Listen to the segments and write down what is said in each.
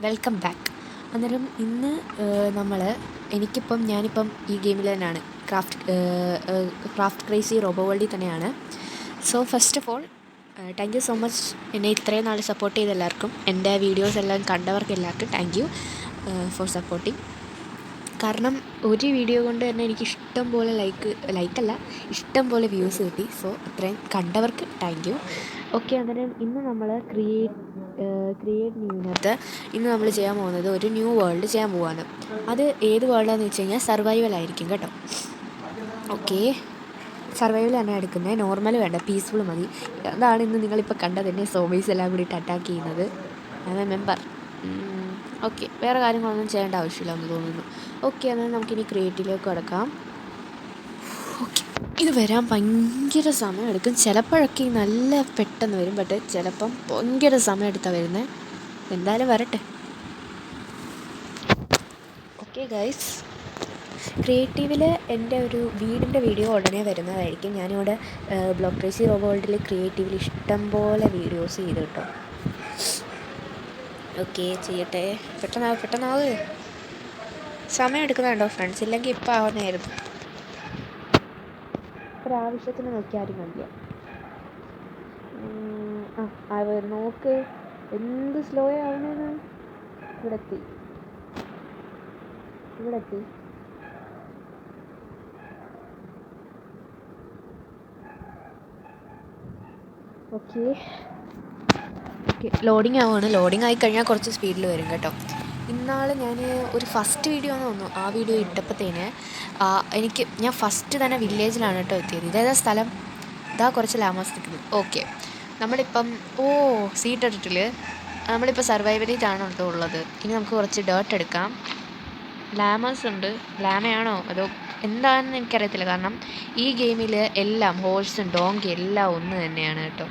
Welcome back. അന്നേരം ഇന്ന് ഞാനിപ്പം ഈ ഗെയിമിൽ തന്നെയാണ്, ക്രാഫ്റ്റ് ക്രേസി റോബോ വേൾഡിൽ തന്നെയാണ്. So first of all thank you so much എന്നെ ഇത്രയും നാൾ സപ്പോർട്ട് ചെയ്ത എല്ലാവർക്കും, എൻ്റെ വീഡിയോസ് എല്ലാം കണ്ടവർക്ക് എല്ലാവർക്കും താങ്ക് യു ഫോർ സപ്പോർട്ടിങ്. കാരണം ഒരു വീഡിയോ കൊണ്ട് തന്നെ എനിക്ക് ഇഷ്ടം പോലെ ഇഷ്ടം പോലെ വ്യൂസ് കിട്ടി. സോ അത്രയും കണ്ടവർക്ക് താങ്ക് യു. ഓക്കെ, അന്നേരം ഇന്ന് നമ്മൾ ക്രിയേറ്റ് ന്യൂവിനകത്ത് ഇന്ന് നമ്മൾ ചെയ്യാൻ പോകുന്നത് ഒരു ന്യൂ വേൾഡ് ചെയ്യാൻ പോവാണ്. അത് ഏത് വേൾഡാണെന്ന് വെച്ച് കഴിഞ്ഞാൽ സർവൈവൽ ആയിരിക്കും കേട്ടോ. ഓക്കെ, സർവൈവൽ തന്നെ എടുക്കുന്നത്, നോർമൽ വേണ്ട, പീസ്ഫുൾ മതി. അതാണ് ഇന്ന് നിങ്ങളിപ്പോൾ കണ്ടത്, എന്നെ സോംബീസ് എല്ലാം കൂടിയിട്ട് അറ്റാക്ക് ചെയ്യുന്നത്. I M A member. Okay, വേറെ കാര്യങ്ങളൊന്നും ചെയ്യേണ്ട ആവശ്യമില്ല എന്ന് തോന്നുന്നു. ഓക്കെ, എന്നാൽ നമുക്കിനി ക്രിയേറ്റീവിലേക്ക് കിടക്കാം. ഓക്കെ, ഇത് വരാൻ ഭയങ്കര സമയമെടുക്കും. ചിലപ്പോഴൊക്കെ നല്ല പെട്ടെന്ന് വരും, ബട്ട് ചിലപ്പം ഭയങ്കര സമയമെടുത്താണ് വരുന്നത്. എന്തായാലും വരട്ടെ. ഓക്കെ ഗൈസ്, ക്രിയേറ്റീവിൽ എൻ്റെ ഒരു വീടിൻ്റെ വീഡിയോ ഉടനെ വരുന്നതായിരിക്കും. ഞാനിവിടെ ബ്ലോക്ക് ക്രേസി റോബോ വേൾഡിൽ ക്രിയേറ്റീവിൽ ഇഷ്ടം പോലെ വീഡിയോസ് ചെയ്ത് കേട്ടോ. ഓക്കെ, ചെയ്യട്ടെ, പെട്ടെന്നാവ്. സമയം എടുക്കുന്നുണ്ടോ ഫ്രണ്ട്സ്? ഇല്ലെങ്കിൽ ഇപ്പം ആവുന്നതായിരുന്നു. ഒരാവശ്യത്തിന് നോക്കിയാലും മതിയോ? നോക്ക്, എന്ത് സ്ലോ ആവണേന്ന്. ഇവിടെ എത്തി. ഓക്കെ, ലോഡിങ് ആവുകയാണ്. ലോഡിങ് ആയിക്കഴിഞ്ഞാൽ കുറച്ച് സ്പീഡിൽ വരും കേട്ടോ. ഇന്നാൾ ഞാൻ ഒരു ഫസ്റ്റ് വീഡിയോ എന്ന് തോന്നുന്നു, ആ വീഡിയോ ഇട്ടപ്പോഴത്തേന് ഞാൻ ഫസ്റ്റ് തന്നെ വില്ലേജിലാണ് കേട്ടോ എത്തിയത്. ഇതേതാ സ്ഥലം? ഇതാ കുറച്ച് ലാമാസ് നിൽക്കുന്നത്. ഓക്കെ, നമ്മളിപ്പം സീറ്റ് ഇട്ടിട്ടിൽ നമ്മളിപ്പോൾ സർവൈവലിലാണ് കേട്ടോ ഉള്ളത്. ഇനി നമുക്ക് കുറച്ച് ഡേർട്ട് എടുക്കാം. ലാമാസ് ഉണ്ട്. ലാമയാണോ അതോ എന്താണെന്ന് എനിക്കറിയത്തില്ല, കാരണം ഈ ഗെയിമിൽ എല്ലാം ഹോഴ്സും ഡോങ്കി എല്ലാം ഒന്ന് തന്നെയാണ് കേട്ടോ.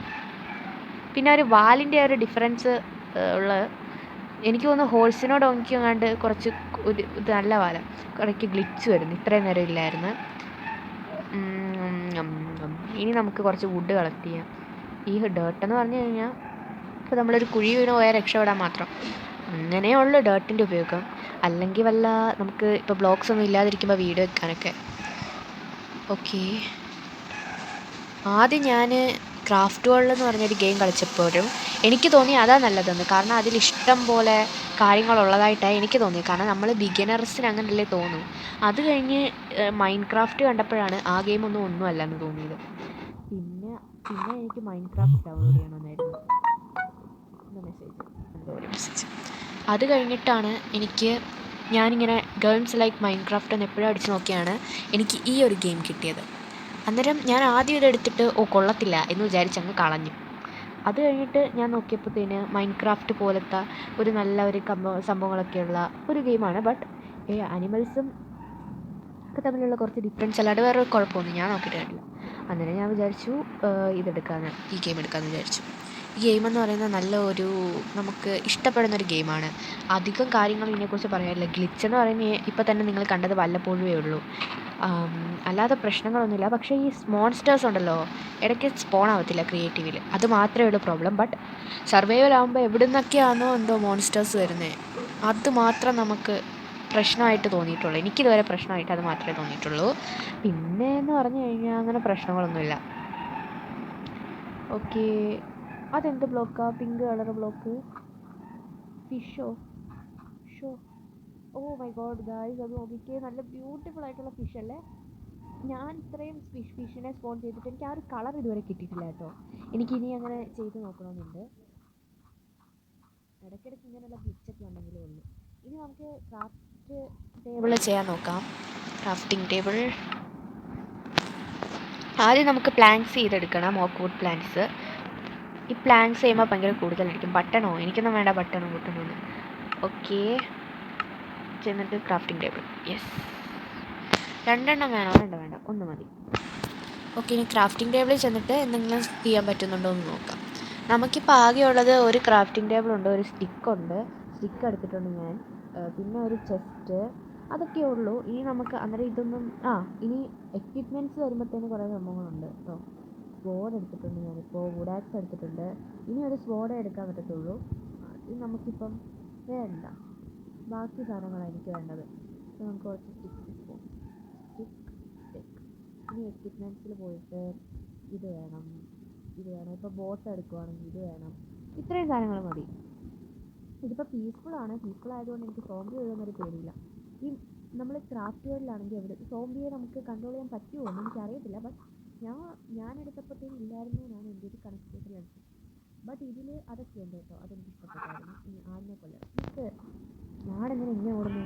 പിന്നെ ഒരു വാലിൻ്റെ ഒരു ഡിഫറൻസ് എനിക്ക് തോന്നുന്നു ഹോഴ്സിനോ ഡോങ്കിയോ കണ്ട് കുറച്ച് ഇത് നല്ല വാല, കുറച്ച് ഗ്ലിച്ച് വരുന്നു. ഇത്രയും നേരം ഇല്ലായിരുന്നു. ഇനി നമുക്ക് കുറച്ച് വുഡ് കളക്ട് ചെയ്യാം. ഈ ഡേർട്ടെന്ന് പറഞ്ഞു കഴിഞ്ഞാൽ ഇപ്പോൾ നമ്മളൊരു കുഴി വീണ് പോയാൽ രക്ഷപ്പെടാൻ മാത്രം, അങ്ങനെയുള്ള ഡേർട്ടിൻ്റെ ഉപയോഗം. അല്ലെങ്കിൽ നമുക്ക് ഇപ്പോൾ ബ്ലോക്സ് ഒന്നും ഇല്ലാതിരിക്കുമ്പോൾ വീട് വെക്കാനൊക്കെ. ഓക്കെ, ആദ്യം ഞാൻ ക്രാഫ്റ്റ് വേൾഡ് എന്ന് പറഞ്ഞൊരു ഗെയിം കളിച്ചപ്പോഴും എനിക്ക് തോന്നി അതാ നല്ലതെന്ന്. കാരണം അതിൽ ഇഷ്ടം പോലെ കാര്യങ്ങളുള്ളതായിട്ടാണ് എനിക്ക് തോന്നിയത്. കാരണം നമ്മൾ ബിഗിനേഴ്സിന് അങ്ങനല്ലേ തോന്നും. അത് കഴിഞ്ഞ് മൈൻക്രാഫ്റ്റ് കണ്ടപ്പോഴാണ് ആ ഗെയിം ഒന്നും അല്ലെന്ന് തോന്നിയത്. പിന്നെ എനിക്ക് മൈൻക്രാഫ്റ്റ് ഡൗൺലോഡ് ചെയ്യണമെന്നായിരുന്നു മെസ്സേജ്. അത് കഴിഞ്ഞിട്ടാണ് ഞാനിങ്ങനെ ഗേൾസ് ലൈക്ക് മൈൻക്രാഫ്റ്റ് എന്ന് എപ്പോഴും അടിച്ച് നോക്കിയാണ് എനിക്ക് ഈ ഒരു ഗെയിം കിട്ടിയത്. അന്നേരം ഞാൻ ആദ്യം ഇതെടുത്തിട്ട് കൊള്ളത്തില്ല എന്ന് വിചാരിച്ചങ്ങ് കളഞ്ഞു. അത് കഴിഞ്ഞിട്ട് ഞാൻ നോക്കിയപ്പോഴത്തേന് മൈൻക്രാഫ്റ്റ് പോലത്തെ ഒരു നല്ല ഒരു സംഭവങ്ങളൊക്കെയുള്ള ഒരു ഗെയിമാണ്. ബട്ട് അനിമൽസും ഒക്കെ തമ്മിലുള്ള കുറച്ച് ഡിഫറൻസ് അല്ലാതെ വേറെ കുഴപ്പമൊന്നും ഞാൻ നോക്കിയിട്ട് കണ്ടില്ല. അന്നേരം ഞാൻ വിചാരിച്ചു ഈ ഗെയിം എടുക്കാമെന്ന് വിചാരിച്ചു. ഈ ഗെയിമെന്ന് പറയുന്നത് നല്ല നമുക്ക് ഇഷ്ടപ്പെടുന്നൊരു ഗെയിമാണ്. അധികം കാര്യങ്ങൾ ഇതിനെക്കുറിച്ച് പറയാനില്ല. ഗ്ലിച്ച് എന്ന് പറയുന്നത് ഇപ്പം തന്നെ നിങ്ങൾ കണ്ടത് വല്ലപ്പോഴേ ഉള്ളൂ, അല്ലാതെ പ്രശ്നങ്ങളൊന്നുമില്ല. പക്ഷേ ഈ മോൺസ്റ്റേഴ്സ് ഉണ്ടല്ലോ, ഇടയ്ക്ക് സ്പോൺ ആവത്തില്ല ക്രിയേറ്റീവിൽ, അത് മാത്രമേ ഉള്ളൂ പ്രോബ്ലം. ബട്ട് സർവൈവൽ ആകുമ്പോൾ എവിടെ നിന്നൊക്കെയാണോ എന്തോ മോൺസ്റ്റേഴ്സ് വരുന്നത്, അത് മാത്രം നമുക്ക് പ്രശ്നമായിട്ട് തോന്നിയിട്ടുള്ളൂ. എനിക്കിതുവരെ പ്രശ്നമായിട്ട് അത് മാത്രമേ തോന്നിയിട്ടുള്ളൂ. പിന്നെ എന്ന് പറഞ്ഞു കഴിഞ്ഞാൽ അങ്ങനെ പ്രശ്നങ്ങളൊന്നുമില്ല. ഓക്കെ, അതെന്ത് ബ്ലോക്കാണ്? Pink colour block. ഫിഷോ? ഓ മൈ ഗോഡ് ഗായ്സ്, അത് നോക്കിക്കേ, നല്ല ബ്യൂട്ടിഫുൾ ആയിട്ടുള്ള ഫിഷ് അല്ലേ? ഞാൻ ഇത്രയും ഫിഷിനെ സ്പോൺ ചെയ്തിട്ട് എനിക്ക് ആ ഒരു കളർ ഇതുവരെ കിട്ടിയിട്ടില്ല കേട്ടോ. എനിക്കിനി അങ്ങനെ ചെയ്ത് നോക്കണമെന്നുണ്ട്. ഇടയ്ക്കിടയ്ക്ക് ഇങ്ങനെയുള്ള ഗ്ലിച്ചൊക്കെ ഉണ്ടെങ്കിലേ ഉള്ളൂ. ഇനി നമുക്ക് ക്രാഫ്റ്റ് ടേബിൾ ചെയ്യാൻ നോക്കാം. ക്രാഫ്റ്റിംഗ് ടേബിൾ ആദ്യം നമുക്ക് പ്ലാങ്ക്സ് ചെയ്തെടുക്കണം. Oakwood planks. ഈ പ്ലാങ്ക്സ് ചെയ്യുമ്പോൾ ഭയങ്കര കൂടുതലായിരിക്കും. ബട്ടണോ? എനിക്കൊന്നും വേണ്ട ബട്ടണോ കൂട്ടുന്നത്. ഓക്കെ, ചെന്നിട്ട് ക്രാഫ്റ്റിംഗ് ടേബിൾ. യെസ്, 2 എണ്ണം വേണോ? വേണ്ട, 1 മതി. ഓക്കെ, ഇനി ക്രാഫ്റ്റിംഗ് ടേബിളിൽ ചെന്നിട്ട് എന്തെങ്കിലും ചെയ്യാൻ പറ്റുന്നുണ്ടോ എന്ന് നോക്കാം. നമുക്കിപ്പോൾ ആകെയുള്ളത് ഒരു ക്രാഫ്റ്റിംഗ് ടേബിളുണ്ട്, ഒരു സ്റ്റിക്ക് എടുത്തിട്ടുണ്ട് ഞാൻ, പിന്നെ ഒരു ചെസ്റ്റ്, അതൊക്കെ ഉള്ളൂ. ഇനി നമുക്ക് അന്നേരം ഇതൊന്നും ഇനി എക്വിപ്മെൻറ്റ്സ് വരുമ്പോഴത്തേന് കുറേ സംഭവങ്ങളുണ്ട് കേട്ടോ. സ്വോർഡ് എടുത്തിട്ടുണ്ട് ഞാനിപ്പോൾ, വുഡാക്സ് എടുത്തിട്ടുണ്ട്. ഇനി ഒരു സ്വോർഡ് എടുക്കാൻ പറ്റത്തുള്ളൂ. ഇത് നമുക്കിപ്പം വേണ്ട, ബാക്കി സാധനങ്ങളാണ് എനിക്ക് വേണ്ടത്. നമുക്ക് കുറച്ച് സ്റ്റിക്ക് സ്റ്റിക്ക്. ഇനി എക്യുപ്മെൻറ്റ്സിൽ പോയിട്ട് ഇത് വേണം. ഇപ്പോൾ ബോട്ട് എടുക്കുവാണെങ്കിൽ ഇത് വേണം. ഇത്രയും സാധനങ്ങൾ മതി. ഇതിപ്പോൾ പീസ്ഫുൾ ആയതുകൊണ്ട് എനിക്ക് സോംബി വരുമെന്നൊരു പേടിയില്ല. ഈ നമ്മൾ ക്രാഫ്റ്റ് വേൾഡിലാണെങ്കിൽ എവിടെ സോംബിയെ നമുക്ക് കൺട്രോൾ ചെയ്യാൻ പറ്റുമോ എന്ന് എനിക്കറിയത്തില്ല. ബട്ട് ഞാൻ എടുത്തപ്പോഴത്തേക്കും ഇല്ലായിരുന്നു എന്നാണ് എൻ്റെ ഒരു കണക്റ്റേഷൻ എടുത്തത്. ബട്ട് ഇതിൽ അതൊക്കെ ഉണ്ട് കേട്ടോ, അതെനിക്ക് ഇഷ്ടപ്പെട്ടായിരുന്നു. ഇനി ആടിനെ കൊല്ലണം. ആടെങ്ങനെ ഇങ്ങനെ ഓടുന്നു?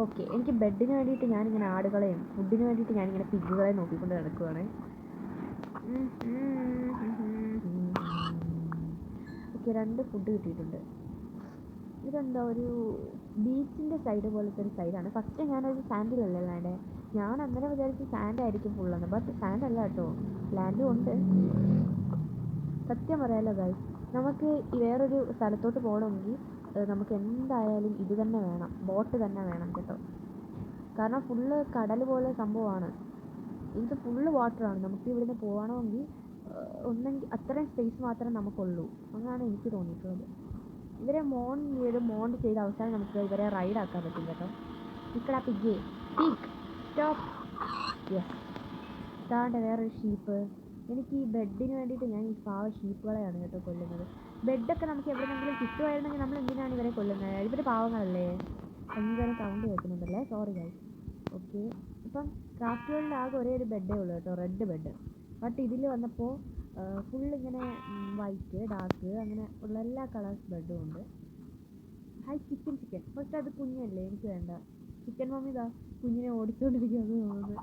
ഓക്കെ, എനിക്ക് ബെഡിന് വേണ്ടിയിട്ട് ഞാനിങ്ങനെ ആടുകളെയും ഫുഡിന് വേണ്ടിയിട്ട് ഞാനിങ്ങനെ പിഗുകളെയും നോക്കിക്കൊണ്ട് നടക്കുവാണ്. ഓക്കെ, 2 ഫുഡ് കിട്ടിയിട്ടുണ്ട്. ഇതെന്താ, ഒരു ബീച്ചിൻ്റെ സൈഡ് പോലത്തെ ഒരു സൈഡാണ്. ഫസ്റ്റ് ഞാനൊരു സാൻഡിലല്ലേ ലാൻഡ്, ഞാൻ അന്നേരം വിചാരിച്ച് സാൻഡ് ആയിരിക്കും ഫുള്ളെന്ന്. ബട്ട് സാൻഡ് അല്ല കേട്ടോ, ലാൻഡും ഉണ്ട്. സത്യം പറയാലോ ഗൈസ്, നമുക്ക് വേറൊരു സ്ഥലത്തോട്ട് പോകണമെങ്കിൽ നമുക്ക് എന്തായാലും ഇത് തന്നെ വേണം, ബോട്ട് തന്നെ വേണം കേട്ടോ. കാരണം ഫുള്ള് കടൽ പോലെ സംഭവമാണ്. ഇത് ഫുള്ള് വാട്ടറാണ്. നമുക്ക് ഇവിടുന്ന് പോകണമെങ്കിൽ ഒന്നെങ്കിൽ അത്രയും സ്പേസ് മാത്രമേ നമുക്കുള്ളൂ. അങ്ങനെയാണ് എനിക്ക് തോന്നിയിട്ടുള്ളത്. ഇവരെ മോണ്ട് ചെയ്ത് അവസാനം നമുക്ക് ഇവരെ റൈഡ് ആക്കാൻ പറ്റും കേട്ടോ. നിൽക്കടാ പിഗ് സ്റ്റോപ്പ്. യെസ്, ഇതാണ്ട് വേറൊരു ഷീപ്പ്. എനിക്ക് ഈ ബെഡിന് വേണ്ടിയിട്ട് ഞാൻ ഈ ഷീപ്പുകളെയാണ് കേട്ടോ കൊല്ലുന്നത്. ബെഡൊക്കെ നമുക്ക് എവിടെയെങ്കിലും കിട്ടുമായിരുന്നെങ്കിൽ നമ്മൾ എന്തിനാണ് ഇവരെ കൊല്ലുന്നത്? ഇവർ പാവങ്ങളല്ലേ. ഭയങ്കര സൗണ്ട് കേൾക്കുന്നുണ്ടല്ലേ, സോറി ഗൈസ്. ഓക്കെ, ഇപ്പം ക്രാഫ്റ്റ് വേൾഡിൽ ആകെ ഒരേ ഒരു ബെഡേ ഉള്ളൂ കേട്ടോ, റെഡ് ബെഡ്. ബട്ട് ഇതിൽ വന്നപ്പോൾ ഫുള്ളിങ്ങനെ വൈറ്റ്, ഡാർക്ക് അങ്ങനെ ഉള്ള എല്ലാ കളേഴ്സ് ബെഡും ഉണ്ട്. Hi chicken. ഫസ്റ്റ് അത് കുഞ്ഞല്ലേ, എനിക്ക് വേണ്ട. ചിക്കൻ മമ്മി ഇതാ കുഞ്ഞിനെ ഓടിച്ചുകൊണ്ടിരിക്കുകയെന്ന് തോന്നുന്നത്,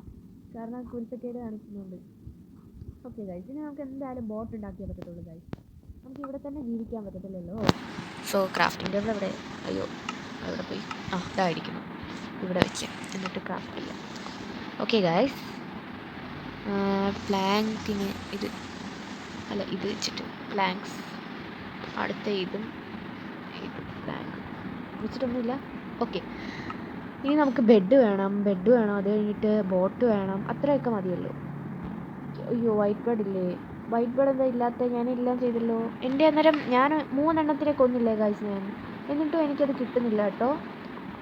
കാരണം കുരുത്തക്കേട് കാണിക്കുന്നുണ്ട്. ഓക്കെ ഗൈസ്, ഇനി നമുക്ക് എന്തായാലും ബോട്ട് ഉണ്ടാക്കിയേ പറ്റത്തുള്ളൂ ഗൈസ്. നമുക്ക് ഇവിടെ തന്നെ ജീവിക്കാൻ പറ്റത്തില്ലല്ലോ. സോ ക്രാഫ്റ്റിംഗ് ടേബിൾ എവിടെ? അയ്യോ, അവിടെ പോയി. ഇതായിരിക്കുന്നു, ഇവിടെ വെച്ച് എന്നിട്ട് ക്രാഫ്റ്റ് ചെയ്യാം. ഓക്കെ ഗൈസ്, പ്ലാങ്കിന് ഇത് വെച്ചിട്ട് പ്ലാങ്ക്സ്, അടുത്ത ഇത് പ്ലാങ്ക് വെച്ചിട്ടൊന്നുമില്ല. ഓക്കെ, ഇനി നമുക്ക് ബെഡ് വേണം. അത് കഴിഞ്ഞിട്ട് ബോട്ട് വേണം. അത്രയൊക്കെ മതിയല്ലോ. അയ്യോ, വൈറ്റ് ബേർഡ് ഇല്ലേ? വൈറ്റ് ബേർഡ് എന്താ ഇല്ലാത്ത? ഞാനെല്ലാം ചെയ്തല്ലോ. എൻ്റെ അന്നേരം ഞാൻ 3 എണ്ണത്തിനെ കൊന്നില്ലേ ഗൈസ് ഞാൻ, എന്നിട്ടും എനിക്കത് കിട്ടുന്നില്ല കേട്ടോ.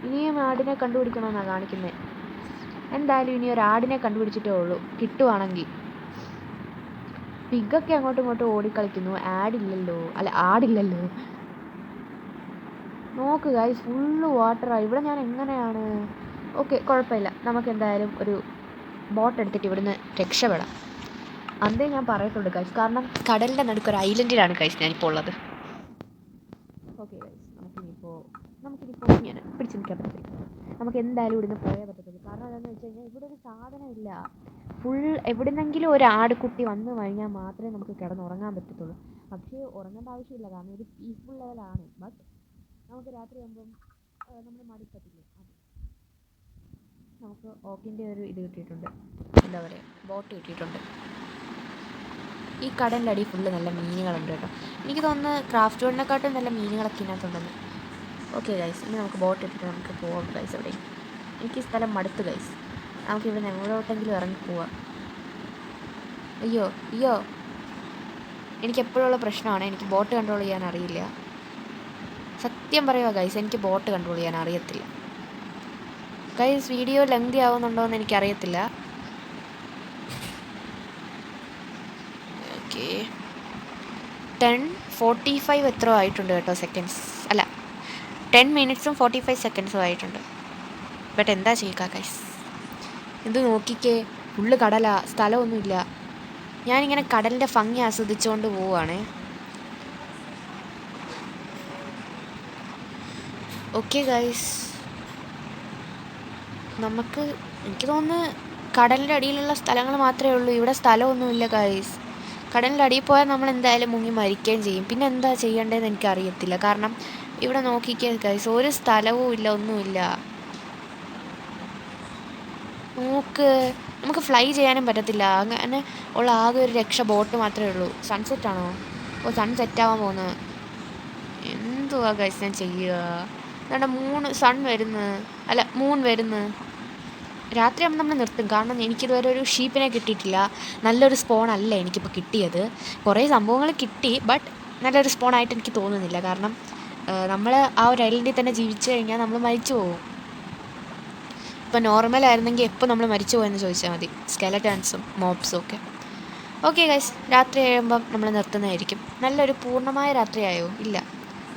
ഇനിയും ആടിനെ കണ്ടുപിടിക്കണമെന്നാണ് കാണിക്കുന്നത്. എന്തായാലും ഇനി ഒരു ആടിനെ കണ്ടുപിടിച്ചിട്ടേ ഉള്ളൂ കിട്ടുവാണെങ്കിൽ. പിഗൊക്കെ അങ്ങോട്ടും ഇങ്ങോട്ടും ഓടിക്കളിക്കുന്നു. ആടില്ലല്ലോ. നോക്ക് ഗൈസ്, ഫുള്ള് വാട്ടറാണ് ഇവിടെ. ഞാൻ എങ്ങനെയാണ്? ഓക്കെ, കുഴപ്പമില്ല. നമുക്ക് എന്തായാലും ഒരു ബോട്ട് എടുത്തിട്ട് ഇവിടുന്ന് രക്ഷപ്പെടാം. അന്നേ ഞാൻ പറയത്തുള്ളൂ ഗൈസ്, കാരണം കടലിൻ്റെ നടുക്കൊരു ഐലൻഡിലാണ് ഗൈസ് ഞാനിപ്പോൾ ഉള്ളത്. ഓക്കെ ഗൈസ്, നമുക്കിനിപ്പോൾ ഞാൻ പിടിച്ച് നിൽക്കാൻ പറ്റത്തില്ല. നമുക്ക് എന്തായാലും ഇവിടുന്ന് പോയേ പറ്റത്തുള്ളൂ. കാരണം എന്താണെന്ന് വെച്ച് കഴിഞ്ഞാൽ ഇവിടെ ഒരു സാധനമില്ല. എവിടുന്നെങ്കിലും ഒരു ആടുകുട്ടി വന്നു കഴിഞ്ഞാൽ മാത്രമേ നമുക്ക് കിടന്നുറങ്ങാൻ പറ്റത്തുള്ളൂ. പക്ഷേ ഉറങ്ങേണ്ട ആവശ്യമില്ല, കാരണം ഒരു പീസ്ഫുൾ ലെവലാണ്. ബട്ട് നമുക്ക് രാത്രിയാകുമ്പം നമ്മൾ മടുക്കത്തില്ലേ. നമുക്ക് ഓക്കിൻ്റെ ഒരു ഇത് കിട്ടിയിട്ടുണ്ട്, എന്താ പറയുക, ബോട്ട് കിട്ടിയിട്ടുണ്ട്. ഈ കടലിൻ്റെ അടി ഫുള്ള് നല്ല മീനുകളുണ്ട് കേട്ടോ. എനിക്ക് തോന്നുന്നു ക്രാഫ്റ്റ് വേൾഡിനെക്കാട്ടും നല്ല മീനുകളൊക്കെ ഇതിനകത്തുണ്ടെന്ന്. ഓക്കെ ഗൈസ്, ഇനി നമുക്ക് ബോട്ട് ഇട്ടിട്ട് നമുക്ക് പോവാം ഗൈസ്. എവിടെ എനിക്ക് ഈ സ്ഥലം മടുത്ത് ഗൈസ്. നമുക്കിവിടെ എങ്ങോട്ടെങ്കിലും ഇറങ്ങി പോവാം. അയ്യോ, എനിക്ക് എപ്പോഴുള്ള പ്രശ്നമാണ്, എനിക്ക് ബോട്ട് കൺട്രോൾ ചെയ്യാൻ അറിയില്ല. സത്യം പറയുക ഗൈസ്, എനിക്ക് ബോട്ട് കൺട്രോൾ ചെയ്യാൻ അറിയത്തില്ല ഗൈസ്. വീഡിയോ ലെങ്തി ആവുന്നുണ്ടോ എന്ന് എനിക്കറിയത്തില്ല. ഓക്കെ, 10:45 എത്രയോ ആയിട്ടുണ്ട് കേട്ടോ, സെക്കൻഡ്സ് അല്ല 10 മിനിറ്റ്സും 45 സെക്കൻഡ്സും ആയിട്ടുണ്ട്. ബട്ട് എന്താ ചെയ്യുക ഗൈസ്, ഇത് നോക്കിക്കേ, ഫുള്ള് കടലാ, സ്ഥലമൊന്നുമില്ല. ഞാനിങ്ങനെ കടലിൻ്റെ ഭംഗി ആസ്വദിച്ചുകൊണ്ട് പോവുകയാണേ. ഓക്കെ ഗൈസ്, എനിക്ക് തോന്നുന്നു കടലിൻ്റെ അടിയിലുള്ള സ്ഥലങ്ങൾ മാത്രമേ ഉള്ളൂ. ഇവിടെ സ്ഥലമൊന്നുമില്ല ഗൈസ്. കടലിൻ്റെ അടിയിൽ പോയാൽ നമ്മൾ എന്തായാലും മുങ്ങി മരിക്കുകയും ചെയ്യും. പിന്നെ എന്താ ചെയ്യേണ്ടതെന്ന് എനിക്കറിയത്തില്ല. കാരണം ഇവിടെ നോക്കിക്കേ ഗൈസ്, ഒരു സ്ഥലവും ഇല്ല, ഒന്നുമില്ല. നമുക്ക് ഫ്ലൈ ചെയ്യാനും പറ്റത്തില്ല. അങ്ങനെ ഉള്ള ആകെ ഒരു രക്ഷ ബോട്ട് മാത്രമേ ഉള്ളൂ. സൺസെറ്റാണോ? സൺസെറ്റാവാൻ പോകുന്നത്. എന്തുവാ ഗൈസ് ഞാൻ ചെയ്യുക? നമ്മുടെ മൂൺ വരുന്നു. രാത്രിയാകുമ്പോൾ നമ്മൾ നിർത്തും, കാരണം എനിക്കിതുവരെ ഒരു ഷീപ്പിനെ കിട്ടിയിട്ടില്ല. നല്ലൊരു സ്പോണല്ല എനിക്കിപ്പോൾ കിട്ടിയത്. കുറേ സംഭവങ്ങൾ കിട്ടി, ബട്ട് നല്ലൊരു സ്പോണായിട്ട് എനിക്ക് തോന്നുന്നില്ല. കാരണം നമ്മൾ ആ ഒരു ഐലൻഡിൽ തന്നെ ജീവിച്ചു കഴിഞ്ഞാൽ നമ്മൾ മരിച്ചു പോകും. ഇപ്പോൾ നോർമലായിരുന്നെങ്കിൽ എപ്പോൾ നമ്മൾ മരിച്ചു പോയെന്ന് ചോദിച്ചാൽ മതി, സ്കെലറ്റൺസും മോബ്സും ഒക്കെ. ഓക്കെ ഗൈസ്, രാത്രി കഴിയുമ്പം നമ്മൾ നിർത്തുന്നതായിരിക്കും. നല്ലൊരു പൂർണ്ണമായ രാത്രിയായോ? ഇല്ല,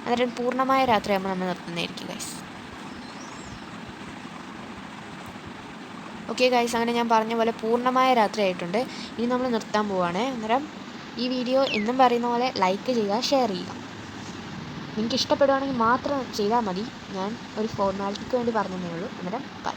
അന്നേരം പൂർണ്ണമായ രാത്രിയാകുമ്പോൾ നമ്മൾ നിർത്തുന്നതായിരിക്കും ഗൈസ്. ഓക്കെ ഗൈസ്, അങ്ങനെ ഞാൻ പറഞ്ഞ പോലെ പൂർണ്ണമായ രാത്രി ആയിട്ടുണ്ട്. ഇനി നമ്മൾ നിർത്താൻ പോവുകയാണ്. അന്നേരം ഈ വീഡിയോ എന്നും പറയുന്ന പോലെ ലൈക്ക് ചെയ്യുക, ഷെയർ ചെയ്യുക. നിങ്ങൾക്ക് ഇഷ്ടപ്പെടുകയാണെങ്കിൽ മാത്രം ചെയ്താൽ മതി. ഞാൻ ഒരു ഫോർമാലിറ്റിക്ക് വേണ്ടി പറഞ്ഞതേ ഉള്ളൂ. അന്നേരം ബൈ.